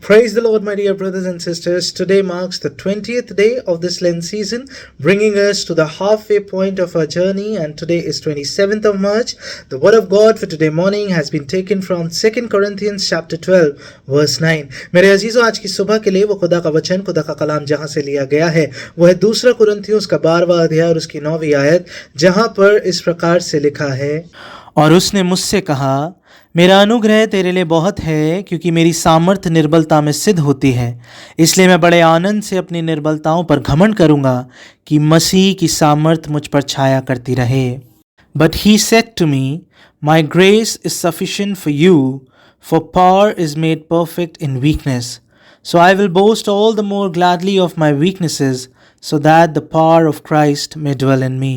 Praise the Lord, my dear brothers and sisters. Today marks the 20th day of this Lent season, bringing us to the halfway point of our journey, and today is 27th of March. The word of God for today morning has been taken from 2 Corinthians chapter 12, verse 9. मेरे अजीजों, आज की सुबह के लिए वो खुदा का वचन, खुदा का कलाम जहां से लिया गया है वो है 2 कुरिन्थियों का 12वां अध्याय और उसकी 9वीं आयत, जहां पर इस प्रकार से लिखा है, और उसने मुझसे कहा, मेरा अनुग्रह तेरे लिए बहुत है, क्योंकि मेरी सामर्थ्य निर्बलता में सिद्ध होती है। इसलिए मैं बड़े आनंद से अपनी निर्बलताओं पर घमंड करूँगा कि मसीह की सामर्थ्य मुझ पर छाया करती रहे। But he said to me, my grace is sufficient for you, for power is made perfect in weakness. So I will boast all the more gladly of my weaknesses, so that the power of Christ may dwell in me.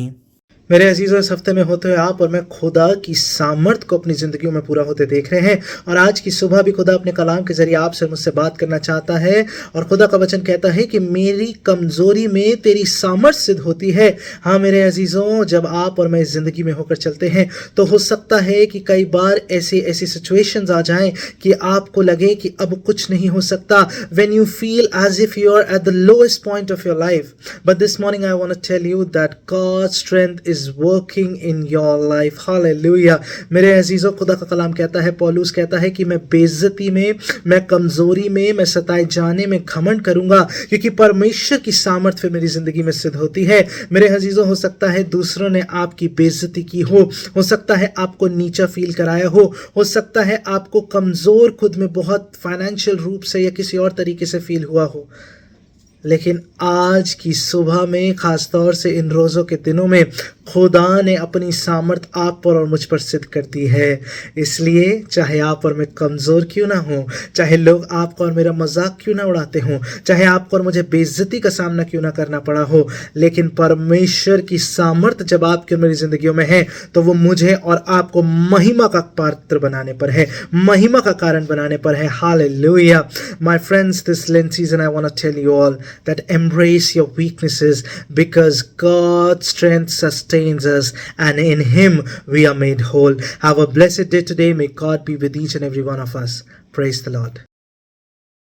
मेरे अजीजों, इस हफ्ते में होते हुए आप और मैं खुदा की सामर्थ को अपनी ज़िंदगियों में पूरा होते देख रहे हैं, और आज की सुबह भी खुदा अपने कलाम के ज़रिए आपसे मुझसे बात करना चाहता है। और खुदा का वचन कहता है कि मेरी कमज़ोरी में तेरी सामर्थ सिद्ध होती है। हाँ मेरे अजीज़ों, जब आप और मैं इस ज़िंदगी में होकर चलते हैं तो हो सकता है कि कई बार ऐसी सिचुएशंस आ जाएं कि आपको लगे कि अब कुछ नहीं हो सकता, when you feel as if you are at the lowest point of your life. But this morning I want to tell you that God's strength is working in your life. Hallelujah. मेरे अजीजों, खुदा का कलाम कहता है, पौलुस कहता है कि मैं बेइज्जती में, मैं कमजोरी में, मैं सताए जाने में घमंड करूंगा, क्योंकि परमेश्वर की सामर्थ्य मेरी जिंदगी में सिद्ध होती है। मेरे अजीजों, हो सकता है दूसरों ने आपकी बेइज्जती की हो सकता है आपको नीचा फील कराया हो सकता है आपको कमजोर खुद में बहुत फाइनेंशियल रूप से या किसी और तरीके से फील हुआ हो, लेकिन आज की सुबह में, खासतौर से इन रोज़ों के दिनों में, खुदा ने अपनी सामर्थ आप पर और मुझ पर सिद्ध कर दी है। इसलिए चाहे आप और मैं कमज़ोर क्यों ना हो, चाहे लोग आपको और मेरा मजाक क्यों ना उड़ाते हों, चाहे आपको और मुझे बेइज्जती का सामना क्यों ना करना पड़ा हो, लेकिन परमेश्वर की सामर्थ जब आपकी और मेरी ज़िंदगियों में है तो वो मुझे और आपको महिमा का पात्र बनाने पर है, महिमा का कारण बनाने पर है। Hallelujah. My friends, this Lent season I want to tell you all that embrace your weaknesses, because God's strength sustains us and in Him we are made whole. Have a blessed day today. May God be with each and every one of us. Praise the Lord.